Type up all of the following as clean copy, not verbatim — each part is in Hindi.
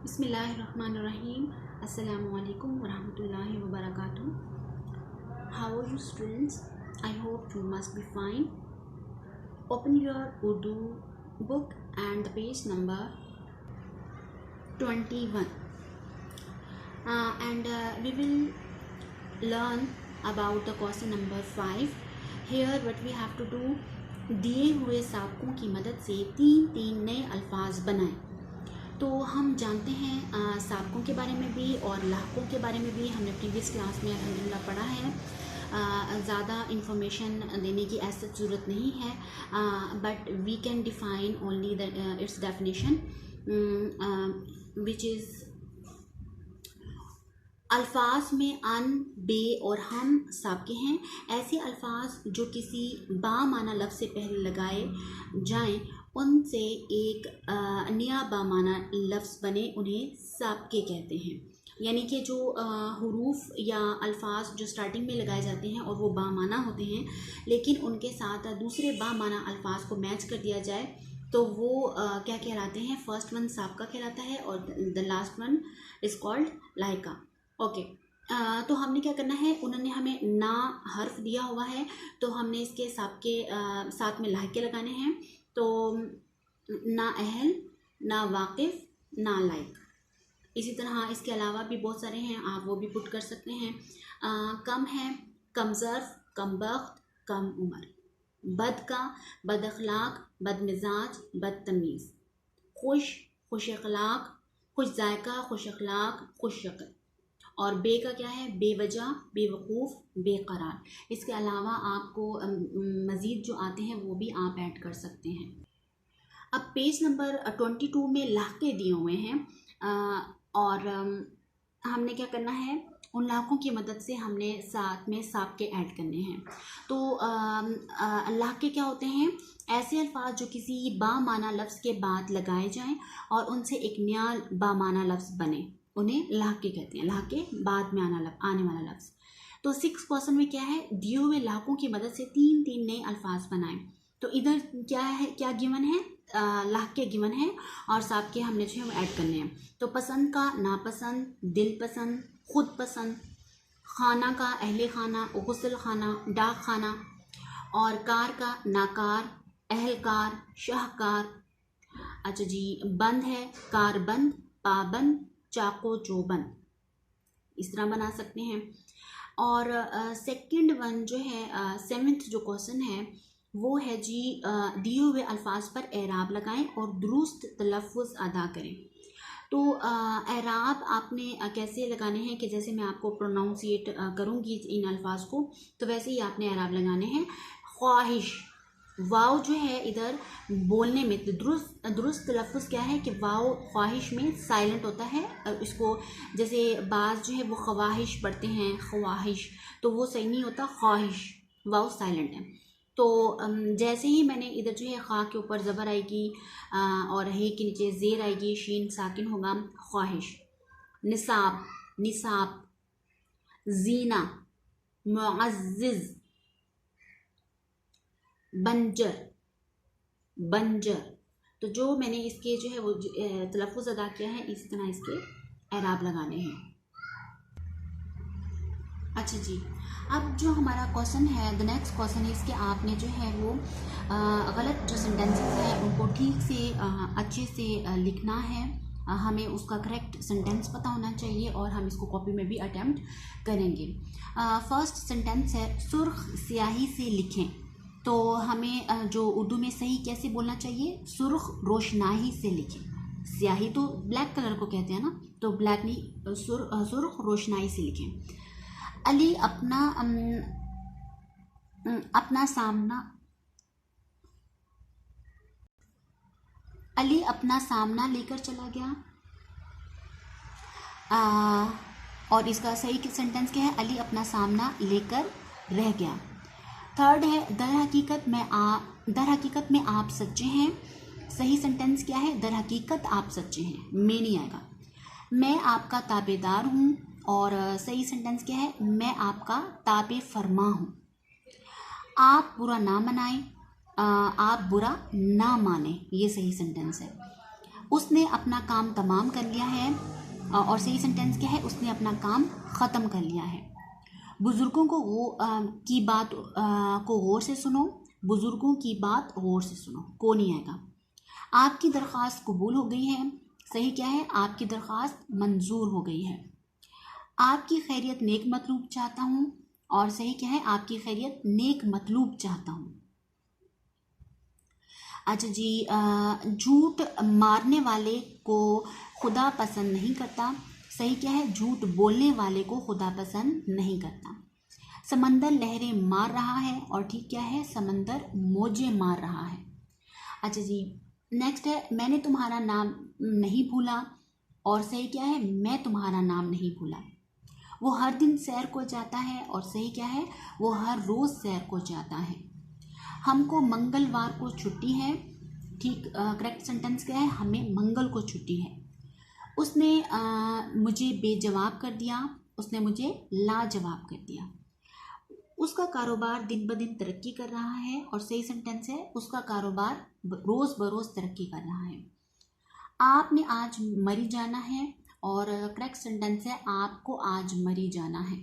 Bismillahirrahmanirrahim. Assalamualaikum warahmatullahi wabarakatuh. How are you students? I hope you must be fine. Open your Urdu book and the page number 21. We will learn about the question number 5. Here what we have to do, दिए हुए साबकों की मदद से तीन नए अल्फाज बनाएं। तो हम जानते हैं साबकों के बारे में भी और लाहकों के बारे में भी हमने प्रीवियस क्लास में अल्हम्दुलिल्लाह पढ़ा है। ज़्यादा इंफॉर्मेशन देने की ऐसी ज़रूरत नहीं है, but we can define only its definition which is अल्फाज में अन, बे और हम साबके हैं। ऐसे अल्फाज जो किसी बामाना लफ्ज़ से पहले लगाए जाएं, उनसे एक नया बामाना लफ्ज़ बने, उन्हें साबके कहते हैं। यानी कि जो हुरूफ या अल्फाज जो स्टार्टिंग में लगाए जाते हैं और वो बामाना होते हैं, लेकिन उनके साथ दूसरे बामाना अल्फाज को मैच कर दिया जाए तो वो क्या कहलाते हैं? फर्स्ट वन साबका कहलाता है और the last one is called लाइका। ओके, तो हमने क्या करना है, उन्होंने हमें ना हर्फ दिया हुआ है तो हमने इसके साबके साथ में लाइके लगाने हैं। तो ना अहल, ना वाकिफ़, ना लाइक। इसी तरह इसके अलावा भी बहुत सारे हैं, आप वो भी पुट कर सकते हैं। कम है, कम ज़र्फ़, कम वक्त, कम उम्र। बद का, बद अखलाक, बद मिजाज, बदतमीज़। खुश, खुश अखलाक, खुश जायका, खुश अखलाक, खुश शक्ल। और बे का क्या है? बेवजह, बेवकूफ़, बेकरार। इसके अलावा आपको मज़ीद जो आते हैं वो भी आप ऐड कर सकते हैं। अब पेज नंबर 22 में लाहके दिए हुए हैं और हमने क्या करना है, उन लाहकों की मदद से हमने साथ में साबके ऐड करने हैं। तो लाहके क्या होते हैं? ऐसे अल्फाज जो किसी बामाना लफ्ज़ के बाद लगाए जाएं और उनसे एक नया बामाना लफ्ज़ बने, उन्हें लाहके कहते हैं। लाहके बाद में आने वाला लफ्ज़। तो 6 क्वेश्चन में क्या है, दिए हुए लाहकों की मदद से तीन नए अल्फाज बनाएं। तो इधर क्या है, क्या गिवन है? लाहके गिवन है और साबके हमने जो है वो ऐड करने हैं। तो पसंद का नापसंद, दिल पसंद, खुद पसंद। खाना का अहले खाना, गुस्ल खाना, डाक खाना। और कार का नाकार, अहलकार, शाहकार। अच्छा जी, बंद है, कार बंद, पाबंद, चाको चौबंद। इस तरह बना सकते हैं। और सेकंड वन जो है, 7th जो क्वेश्चन है वो है जी, दिए हुए अल्फाज पर एराब लगाएं और दुरुस्त तलफ़ुज़ अदा करें। तो एराब आपने कैसे लगाने हैं कि जैसे मैं आपको प्रोनाउंसिएट करूँगी इन अल्फाज को, तो वैसे ही आपने एराब लगाने हैं। ख्वाहिश, वाव जो है इधर बोलने में तो दुरुस्त तलफ़ुज़ क्या है कि वाव ख्वाहिश में साइलेंट होता है। इसको जैसे बाज़ जो है वो ख्वाहिश पढ़ते हैं, ख्वाहिश, तो वो सही नहीं होता, ख्वाहिश, वाव साइलेंट है। तो जैसे ही मैंने इधर जो है खा के ऊपर ज़बर आएगी और हे के नीचे ज़ेर आएगी, शीन साकिन होगा, ख्वाहिश। निसाब, निसाब। जीना, मुअज़्ज़िज़। बंजर, बंजर। तो जो मैंने इसके जो है वो तलफ़ुज़ अदा किया है, इस तरह इसके एराब लगाने हैं। अच्छा जी, अब जो हमारा क्वेश्चन है, द नेक्स्ट क्वेश्चन है, इसके आपने जो है वो गलत जो सेंटेंसेस हैं उनको ठीक से अच्छे से लिखना है। हमें उसका करेक्ट सेंटेंस पता होना चाहिए और हम इसको कॉपी में भी अटेम्प्ट करेंगे। फर्स्ट सेंटेंस है, सुर्ख स्याही से लिखें। तो हमें जो उर्दू में सही कैसे बोलना चाहिए? सुर्ख रोशनाई से लिखें। स्याही तो ब्लैक कलर को कहते हैं ना, तो ब्लैक नहीं, सुर्ख रोशनाई से लिखें। अली अपना सामना लेकर चला गया। और इसका सही सेंटेंस क्या है? अली अपना सामना लेकर रह गया। थर्ड है, दर हकीकत में आप सच्चे हैं। सही सेंटेंस क्या है? दर हकीकत आप सच्चे हैं, मैं नहीं आएगा। मैं आपका ताबेदार हूँ। और सही सेंटेंस क्या है? मैं आपका ताबे फरमा हूँ। आप बुरा ना मनाएं, आप बुरा ना माने, ये सही सेंटेंस है। उसने अपना काम तमाम कर लिया है। और सही सेंटेंस क्या है? उसने अपना काम ख़त्म कर लिया है। बुज़ुर्गों को की बात को गौर से सुनो। बुज़ुर्गों की बात गौर से सुनो, को नहीं आएगा। आपकी दरख्वास्त कबूल हो गई है। सही क्या है? आपकी दरख्वास्त मंजूर हो गई है। आपकी खैरियत नेक मतलूब चाहता हूँ। और सही क्या है? आपकी खैरियत नेक मतलूब चाहता हूँ। अच्छा जी, झूठ मारने वाले को खुदा पसंद नहीं करता। सही क्या है? झूठ बोलने वाले को खुदा पसंद नहीं करता। समंदर लहरें मार रहा है। और ठीक क्या है? समंदर मौजें मार रहा है। अच्छा जी, नेक्स्ट है, मैंने तुम्हारा नाम नहीं भूला। और सही क्या है? मैं तुम्हारा नाम नहीं भूला। वो हर दिन सैर को जाता है। और सही क्या है? वो हर रोज़ सैर को जाता है। हमको मंगलवार को छुट्टी है। ठीक, करेक्ट सेंटेंस क्या है? हमें मंगल को छुट्टी है। उसने मुझे बेजवाब कर दिया। उसने मुझे लाजवाब कर दिया। उसका कारोबार दिन ब दिन तरक्की कर रहा है। और सही सेंटेंस है, उसका कारोबार रोज़ बरोज़ तरक्की कर रहा है। आपने आज मरी जाना है। और करेक्ट सेंटेंस है, आपको आज मरी जाना है।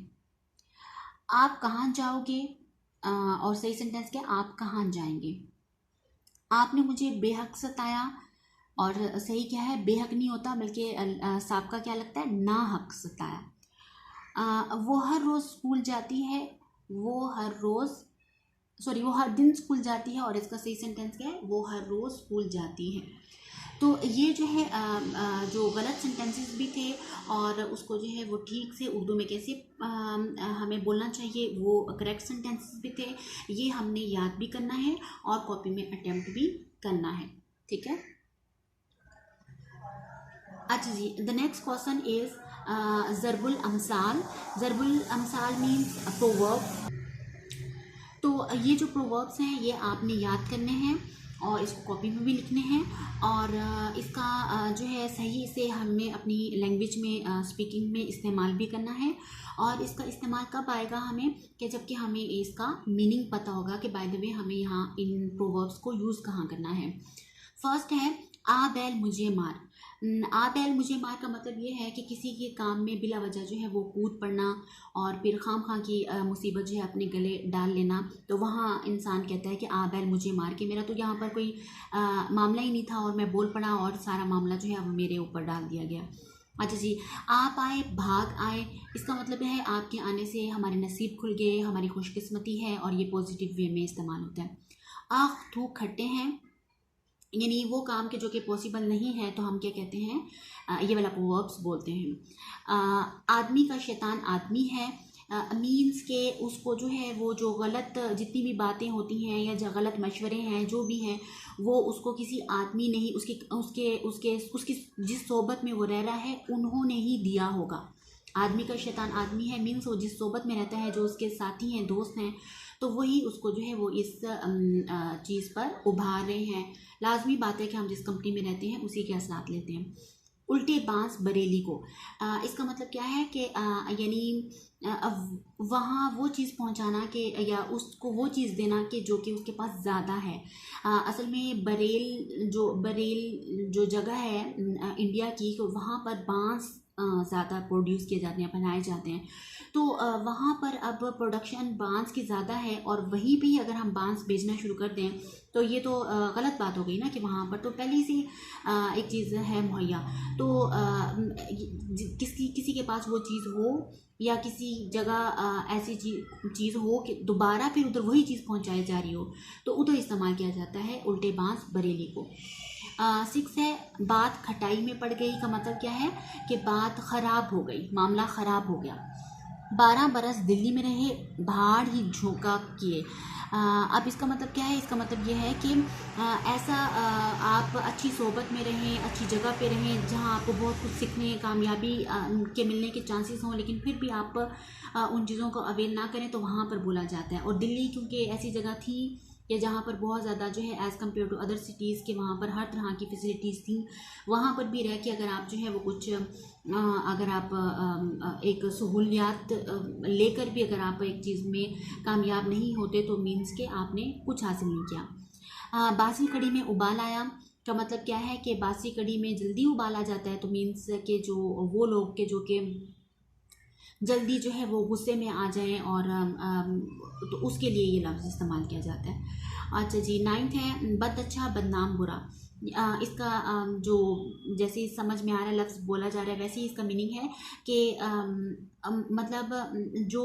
आप कहाँ जाओगे? और सही सेंटेंस क्या? आप कहाँ जाएंगे। आपने मुझे बेहक सताया। और सही क्या है? बेहक नहीं होता, बल्कि सांप का क्या लगता है? ना हक सताया। वो हर रोज़ स्कूल जाती है। वो हर दिन स्कूल जाती है। और इसका सही सेंटेंस क्या है? वो हर रोज़ स्कूल जाती है। तो ये जो है जो गलत सेंटेंसेस भी थे, और उसको जो है वो ठीक से उर्दू में कैसे हमें बोलना चाहिए, वो करेक्ट सेंटेंसेस भी थे। ये हमने याद भी करना है और कॉपी में अटेम्प्ट भी करना है। ठीक है। अच्छा जी, द नेक्स्ट क्वेश्चन इज ज़रबुल अमसाल। ज़रबुल अमसाल मीन्स प्रोवर्ब। तो ये जो प्रोवर्ब्स हैं ये आपने याद करने हैं और इसको कॉपी में भी लिखने हैं। और इसका जो है सही से हमें अपनी लैंग्वेज में स्पीकिंग में इस्तेमाल भी करना है। और इसका इस्तेमाल कब आएगा हमें? कि जबकि हमें इसका मीनिंग पता होगा कि बाय द वे हमें यहाँ इन प्रोवर्ब्स को यूज़ कहाँ करना है। फर्स्ट है, आ बैल मुझे मार। आ बैल मुझे मार का मतलब ये है कि किसी के काम में बिला वजह जो है वो कूद पड़ना और फिर खाम खा की मुसीबत जो है अपने गले डाल लेना। तो वहाँ इंसान कहता है कि आ बैल मुझे मार, के मेरा तो यहाँ पर कोई मामला ही नहीं था और मैं बोल पड़ा और सारा मामला जो है वो मेरे ऊपर डाल दिया गया। अच्छा जी, आप आए भाग आए, इसका मतलब है आपके आने से हमारे नसीब खुल गए, हमारी खुशकिस्मती है, और ये पॉजिटिव वे में इस्तेमाल होता है। आख थूक खट्टे हैं, यानी वो काम के जो कि पॉसिबल नहीं है, तो हम क्या कहते हैं, ये वाला प्रोवर्ब्स बोलते हैं। आदमी का शैतान आदमी है, मीन्स के उसको जो है वो जो गलत जितनी भी बातें होती हैं या जो गलत मशवरे हैं जो भी हैं, वो उसको किसी आदमी ने ही उसके उसके उसके उसकी जिस सोबत में वो रह रहा है उन्होंने ही दिया होगा। आदमी का शैतान आदमी है मीन्स वो जिस सोबत में रहता है, जो उसके साथी हैं, दोस्त हैं, तो वही उसको जो है वो इस चीज़ पर उभार रहे हैं। लाजमी बात है कि हम जिस कंपनी में रहते हैं उसी के असरात लेते हैं। उल्टे बांस बरेली को, इसका मतलब क्या है कि यानी वहाँ वो चीज़ पहुँचाना कि या उसको वो चीज़ देना कि जो कि उसके पास ज़्यादा है। असल में बरेल जो जगह है इंडिया की, तो वहाँ पर बांस ज़्यादा प्रोड्यूस किए जाते हैं, बनाए जाते हैं। तो वहाँ पर अब प्रोडक्शन बांस की ज़्यादा है और वहीं भी अगर हम बांस बेचना शुरू कर दें तो ये तो गलत बात हो गई ना, कि वहाँ पर तो पहले से एक चीज़ है मुहैया। तो किसी के पास वो चीज़ हो या किसी जगह ऐसी चीज़ हो कि दोबारा फिर उधर वही चीज़ पहुँचाई जा रही हो, तो उधर इस्तेमाल किया जाता है उल्टे बांस बरेली को। 6 है, बात खटाई में पड़ गई का मतलब क्या है कि बात ख़राब हो गई, मामला ख़राब हो गया। 12 बरस दिल्ली में रहे, भाड़ ही झोंका किए। अब इसका मतलब क्या है? इसका मतलब ये है कि ऐसा आप अच्छी सोबत में रहें, अच्छी जगह पे रहें जहाँ आपको बहुत कुछ सीखने, कामयाबी के मिलने के चांसेस हों, लेकिन फिर भी आप उन चीज़ों को अवेल ना करें, तो वहाँ पर बोला जाता है। और दिल्ली क्योंकि ऐसी जगह थी कि जहाँ पर बहुत ज़्यादा जो है as compare to other cities के वहाँ पर हर तरह की फैसिलिटीज़ थी, वहाँ पर भी रह के अगर आप जो है वो कुछ अगर आप एक सहूलियात लेकर भी अगर आप एक चीज़ में कामयाब नहीं होते, तो मीन्स के आपने कुछ हासिल नहीं किया। बासी कड़ी में उबाल आया, का मतलब क्या है कि बासी कड़ी में जल्दी उबाला जाता है, तो मीन्स के जो वो लोग के जो कि जल्दी जो है वो गुस्से में आ जाएं, और तो उसके लिए ये लफ्ज़ इस्तेमाल किया जाता है। अच्छा जी, 9th है बद अच्छा बदनाम बुरा। इसका जो जैसे ही समझ में आ रहा है लफ्ज़ बोला जा रहा है वैसे ही इसका मीनिंग है कि मतलब जो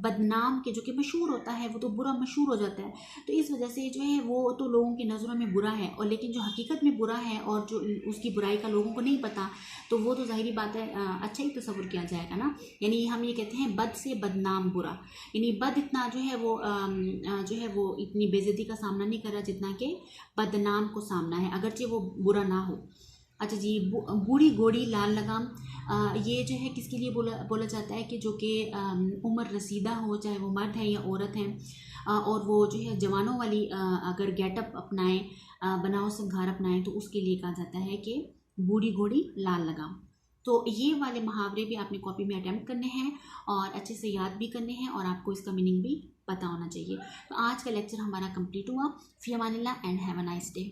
बदनाम के जो कि मशहूर होता है वो तो बुरा मशहूर हो जाता है, तो इस वजह से जो है वो तो लोगों की नज़रों में बुरा है, और लेकिन जो हकीकत में बुरा है और जो उसकी बुराई का लोगों को नहीं पता, तो वो तो ज़ाहिरी बात है अच्छा ही तस्वुर किया जाएगा ना। यानी हम ये कहते हैं बद से बदनाम बुरा, यानी बद इतना जो है वो इतनी बेइज्जती का सामना नहीं कर रहा जितना कि बदनाम को सामना है, अगरचे वो बुरा ना हो। अच्छा जी, बूढ़ी घोड़ी लाल लगाम। ये जो है किसके लिए बोला जाता है कि जो कि उम्र रसीदा हो, चाहे वो मर्द है या औरत है, और वो जो है जवानों वाली अगर गेटअप अपनाएं, बनाओ संघार अपनाएं, तो उसके लिए कहा जाता है कि बूढ़ी घोड़ी लाल लगाम। तो ये वाले मुहावरे भी आपने कॉपी में अटेम्प्ट करने हैं और अच्छे से याद भी करने हैं, और आपको इसका मीनिंग भी पता होना चाहिए। तो आज का लेक्चर हमारा कंप्लीट हुआ। फी अमानिल्लाह and have a nice day.